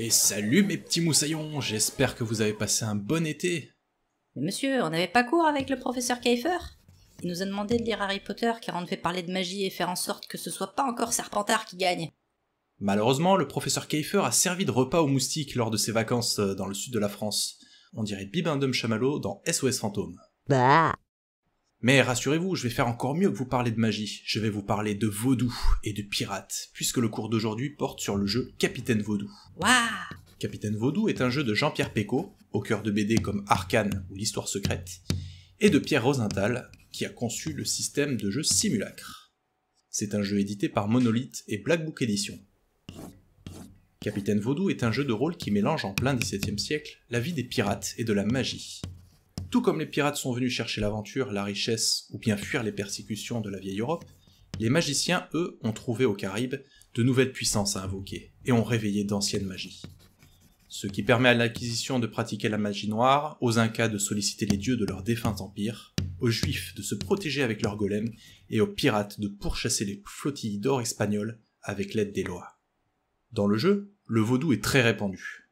Et salut mes petits moussaillons, j'espère que vous avez passé un bon été. Mais monsieur, on n'avait pas cours avec le professeur Kiefer? Il nous a demandé de lire Harry Potter car on devait parler de magie et faire en sorte que ce soit pas encore Serpentard qui gagne. Malheureusement, le professeur Kiefer a servi de repas aux moustiques lors de ses vacances dans le sud de la France. On dirait Bibendum Chamallow dans SOS Fantôme. Bah. Mais rassurez-vous, je vais faire encore mieux que vous parler de magie. Je vais vous parler de vaudou et de pirates, puisque le cours d'aujourd'hui porte sur le jeu Capitaine Vaudou. Waouh! Capitaine Vaudou est un jeu de Jean-Pierre Pécaud, auteur de BD comme Arcane ou l'Histoire secrète, et de Pierre Rosenthal, qui a conçu le système de jeu Simulacre. C'est un jeu édité par Monolith et Black Book Edition. Capitaine Vaudou est un jeu de rôle qui mélange en plein XVIIe siècle la vie des pirates et de la magie. Tout comme les pirates sont venus chercher l'aventure, la richesse ou bien fuir les persécutions de la vieille Europe, les magiciens, eux, ont trouvé aux Caraïbes de nouvelles puissances à invoquer et ont réveillé d'anciennes magies. Ce qui permet à l'acquisition de pratiquer la magie noire, aux Incas de solliciter les dieux de leur défunt empire, aux Juifs de se protéger avec leurs golems et aux pirates de pourchasser les flottilles d'or espagnoles avec l'aide des lois. Dans le jeu, le vaudou est très répandu.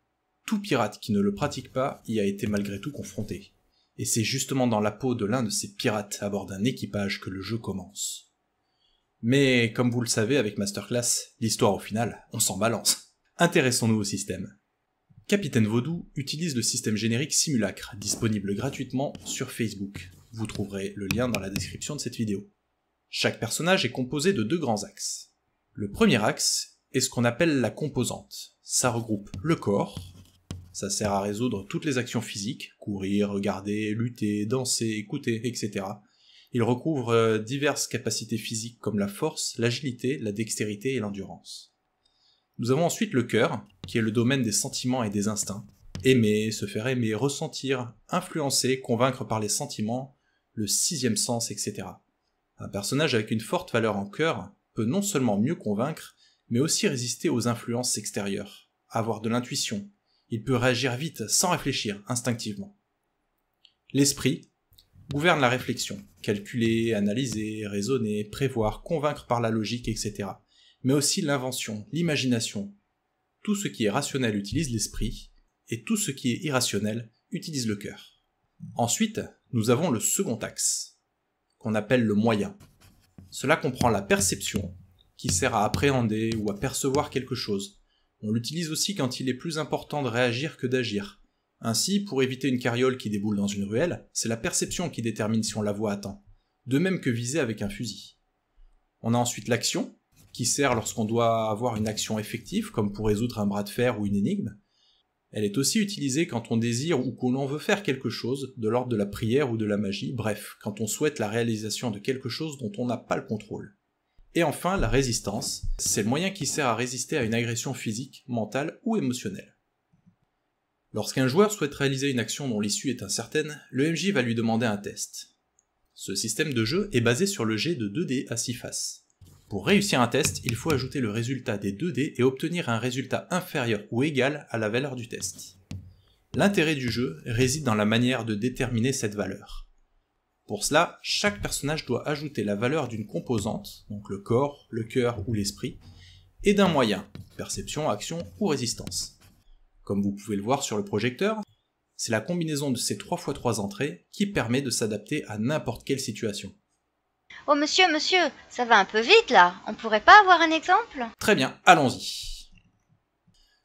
Tout pirate qui ne le pratique pas y a été malgré tout confronté. Et c'est justement dans la peau de l'un de ces pirates à bord d'un équipage que le jeu commence. Mais comme vous le savez avec Masterclass, l'histoire au final, on s'en balance. Intéressons-nous au système. Capitaine Vaudou utilise le système générique Simulacre, disponible gratuitement sur Facebook. Vous trouverez le lien dans la description de cette vidéo. Chaque personnage est composé de deux grands axes. Le premier axe est ce qu'on appelle la composante. Ça regroupe le corps. Ça sert à résoudre toutes les actions physiques, courir, regarder, lutter, danser, écouter, etc. Il recouvre diverses capacités physiques comme la force, l'agilité, la dextérité et l'endurance. Nous avons ensuite le cœur, qui est le domaine des sentiments et des instincts. Aimer, se faire aimer, ressentir, influencer, convaincre par les sentiments, le sixième sens, etc. Un personnage avec une forte valeur en cœur peut non seulement mieux convaincre, mais aussi résister aux influences extérieures, avoir de l'intuition. Il peut réagir vite, sans réfléchir, instinctivement. L'esprit gouverne la réflexion, calculer, analyser, raisonner, prévoir, convaincre par la logique, etc. Mais aussi l'invention, l'imagination. Tout ce qui est rationnel utilise l'esprit, et tout ce qui est irrationnel utilise le cœur. Ensuite, nous avons le second axe, qu'on appelle le moyen. Cela comprend la perception, qui sert à appréhender ou à percevoir quelque chose. On l'utilise aussi quand il est plus important de réagir que d'agir. Ainsi, pour éviter une carriole qui déboule dans une ruelle, c'est la perception qui détermine si on la voit à temps, de même que viser avec un fusil. On a ensuite l'action, qui sert lorsqu'on doit avoir une action effective, comme pour résoudre un bras de fer ou une énigme. Elle est aussi utilisée quand on désire ou que l'on veut faire quelque chose, de l'ordre de la prière ou de la magie, bref, quand on souhaite la réalisation de quelque chose dont on n'a pas le contrôle. Et enfin, la résistance, c'est le moyen qui sert à résister à une agression physique, mentale ou émotionnelle. Lorsqu'un joueur souhaite réaliser une action dont l'issue est incertaine, le MJ va lui demander un test. Ce système de jeu est basé sur le jet de 2 dés à 6 faces. Pour réussir un test, il faut ajouter le résultat des 2 dés et obtenir un résultat inférieur ou égal à la valeur du test. L'intérêt du jeu réside dans la manière de déterminer cette valeur. Pour cela, chaque personnage doit ajouter la valeur d'une composante, donc le corps, le cœur ou l'esprit, et d'un moyen, perception, action ou résistance. Comme vous pouvez le voir sur le projecteur, c'est la combinaison de ces 3x3 entrées qui permet de s'adapter à n'importe quelle situation. Oh monsieur, ça va un peu vite là. On pourrait pas avoir un exemple? Très bien, allons-y.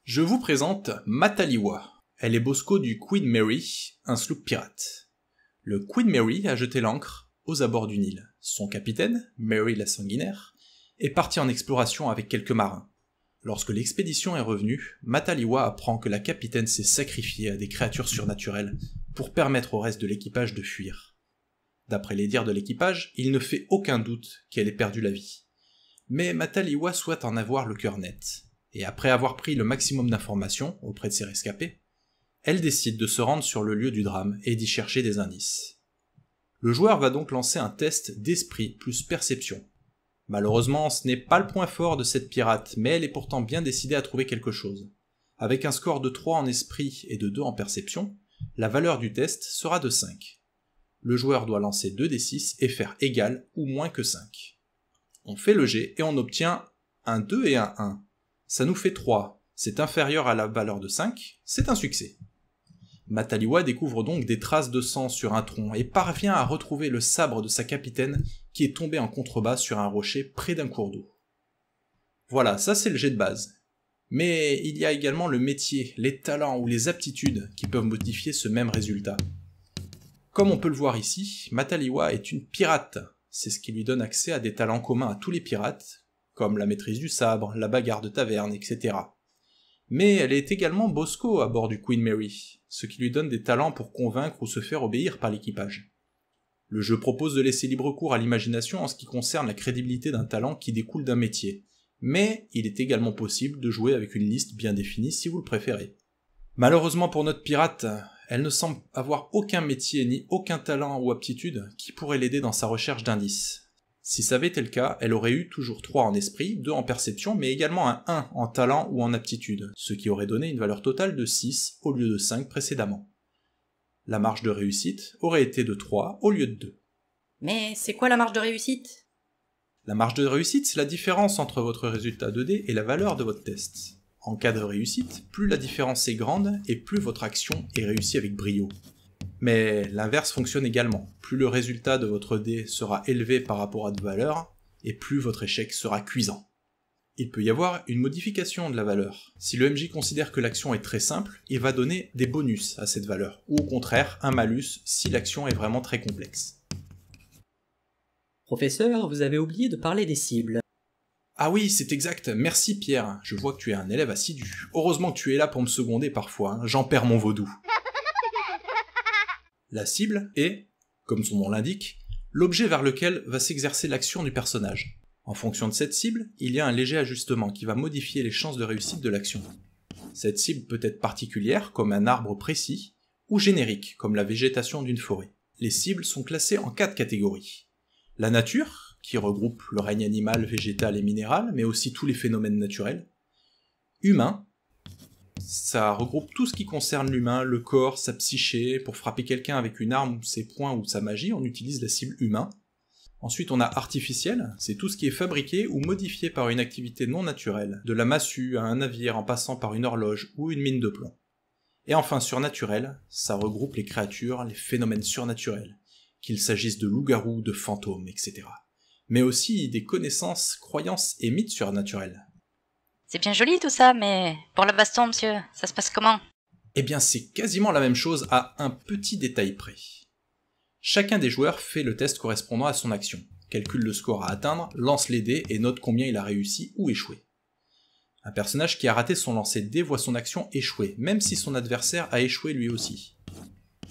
Je vous présente Mataliwa. Elle est Bosco du Queen Mary, un sloop pirate. Le Queen Mary a jeté l'ancre aux abords du Nil. Son capitaine, Mary la Sanguinaire, est parti en exploration avec quelques marins. Lorsque l'expédition est revenue, Mataliwa apprend que la capitaine s'est sacrifiée à des créatures surnaturelles pour permettre au reste de l'équipage de fuir. D'après les dires de l'équipage, il ne fait aucun doute qu'elle ait perdu la vie. Mais Mataliwa souhaite en avoir le cœur net, et après avoir pris le maximum d'informations auprès de ses rescapés, elle décide de se rendre sur le lieu du drame et d'y chercher des indices. Le joueur va donc lancer un test d'esprit plus perception. Malheureusement, ce n'est pas le point fort de cette pirate, mais elle est pourtant bien décidée à trouver quelque chose. Avec un score de 3 en esprit et de 2 en perception, la valeur du test sera de 5. Le joueur doit lancer 2d6 et faire égal ou moins que 5. On fait le jet et on obtient un 2 et un 1. Ça nous fait 3. C'est inférieur à la valeur de 5, c'est un succès. Mataliwa découvre donc des traces de sang sur un tronc et parvient à retrouver le sabre de sa capitaine qui est tombé en contrebas sur un rocher près d'un cours d'eau. Voilà, ça c'est le jet de base. Mais il y a également le métier, les talents ou les aptitudes qui peuvent modifier ce même résultat. Comme on peut le voir ici, Mataliwa est une pirate. C'est ce qui lui donne accès à des talents communs à tous les pirates, comme la maîtrise du sabre, la bagarre de taverne, etc. Mais elle est également Bosco à bord du Queen Mary, ce qui lui donne des talents pour convaincre ou se faire obéir par l'équipage. Le jeu propose de laisser libre cours à l'imagination en ce qui concerne la crédibilité d'un talent qui découle d'un métier, mais il est également possible de jouer avec une liste bien définie si vous le préférez. Malheureusement pour notre pirate, elle ne semble avoir aucun métier ni aucun talent ou aptitude qui pourrait l'aider dans sa recherche d'indices. Si ça avait été le cas, elle aurait eu toujours 3 en esprit, 2 en perception, mais également un 1 en talent ou en aptitude, ce qui aurait donné une valeur totale de 6 au lieu de 5 précédemment. La marge de réussite aurait été de 3 au lieu de 2. Mais c'est quoi la marge de réussite? La marge de réussite, c'est la différence entre votre résultat 2D et la valeur de votre test. En cas de réussite, plus la différence est grande et plus votre action est réussie avec brio. Mais l'inverse fonctionne également. Plus le résultat de votre dé sera élevé par rapport à de valeur, et plus votre échec sera cuisant. Il peut y avoir une modification de la valeur. Si le MJ considère que l'action est très simple, il va donner des bonus à cette valeur, ou au contraire un malus si l'action est vraiment très complexe. Professeur, vous avez oublié de parler des cibles. Ah oui, c'est exact, merci Pierre, je vois que tu es un élève assidu. Heureusement que tu es là pour me seconder parfois, hein. J'en perds mon vaudou. La cible est, comme son nom l'indique, l'objet vers lequel va s'exercer l'action du personnage. En fonction de cette cible, il y a un léger ajustement qui va modifier les chances de réussite de l'action. Cette cible peut être particulière, comme un arbre précis, ou générique, comme la végétation d'une forêt. Les cibles sont classées en 4 catégories. La nature, qui regroupe le règne animal, végétal et minéral, mais aussi tous les phénomènes naturels. Humain, ça regroupe tout ce qui concerne l'humain, le corps, sa psyché. Pour frapper quelqu'un avec une arme, ses poings ou sa magie, on utilise la cible humain. Ensuite, on a artificiel, c'est tout ce qui est fabriqué ou modifié par une activité non naturelle, de la massue à un navire en passant par une horloge ou une mine de plomb. Et enfin, surnaturel, ça regroupe les créatures, les phénomènes surnaturels, qu'il s'agisse de loups-garous, de fantômes, etc. Mais aussi des connaissances, croyances et mythes surnaturels. C'est bien joli tout ça, mais pour la baston, monsieur, ça se passe comment? Eh bien, c'est quasiment la même chose à un petit détail près. Chacun des joueurs fait le test correspondant à son action, calcule le score à atteindre, lance les dés et note combien il a réussi ou échoué. Un personnage qui a raté son lancer de dés voit son action échouer, même si son adversaire a échoué lui aussi.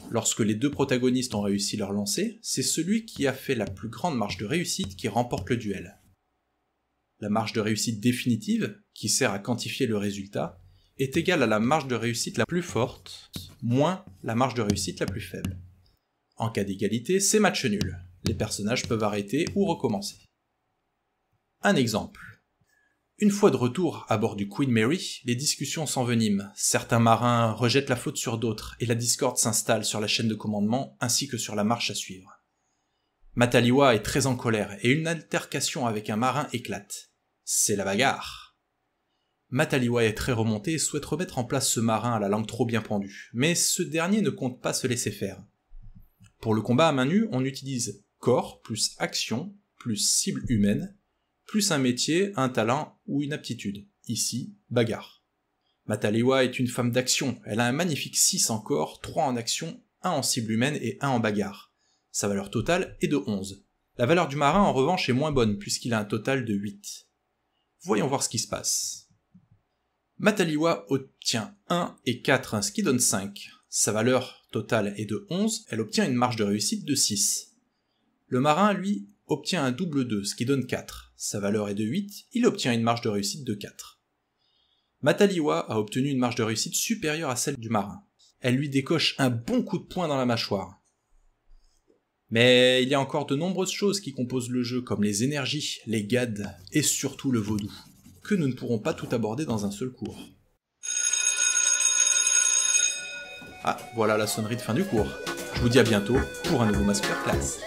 Lorsque les 2 protagonistes ont réussi leur lancer, c'est celui qui a fait la plus grande marge de réussite qui remporte le duel. La marge de réussite définitive, qui sert à quantifier le résultat, est égale à la marge de réussite la plus forte, moins la marge de réussite la plus faible. En cas d'égalité, c'est match nul. Les personnages peuvent arrêter ou recommencer. Un exemple. Une fois de retour à bord du Queen Mary, les discussions s'enveniment. Certains marins rejettent la faute sur d'autres, et la discorde s'installe sur la chaîne de commandement ainsi que sur la marche à suivre. Mataliwa est très en colère, et une altercation avec un marin éclate. C'est la bagarre. Mataliwa est très remonté et souhaite remettre en place ce marin à la langue trop bien pendue, mais ce dernier ne compte pas se laisser faire. Pour le combat à main nue, on utilise corps plus action plus cible humaine, plus un métier, un talent ou une aptitude. Ici, bagarre. Mataliwa est une femme d'action, elle a un magnifique 6 en corps, 3 en action, 1 en cible humaine et 1 en bagarre. Sa valeur totale est de 11. La valeur du marin en revanche est moins bonne puisqu'il a un total de 8. Voyons voir ce qui se passe. Mataliwa obtient 1 et 4, ce qui donne 5. Sa valeur totale est de 11, elle obtient une marge de réussite de 6. Le marin, lui, obtient un double 2, ce qui donne 4. Sa valeur est de 8, il obtient une marge de réussite de 4. Mataliwa a obtenu une marge de réussite supérieure à celle du marin. Elle lui décoche un bon coup de poing dans la mâchoire. Mais il y a encore de nombreuses choses qui composent le jeu, comme les énergies, les gades, et surtout le vaudou, que nous ne pourrons pas tout aborder dans un seul cours. Ah, voilà la sonnerie de fin du cours. Je vous dis à bientôt pour un nouveau masterclass.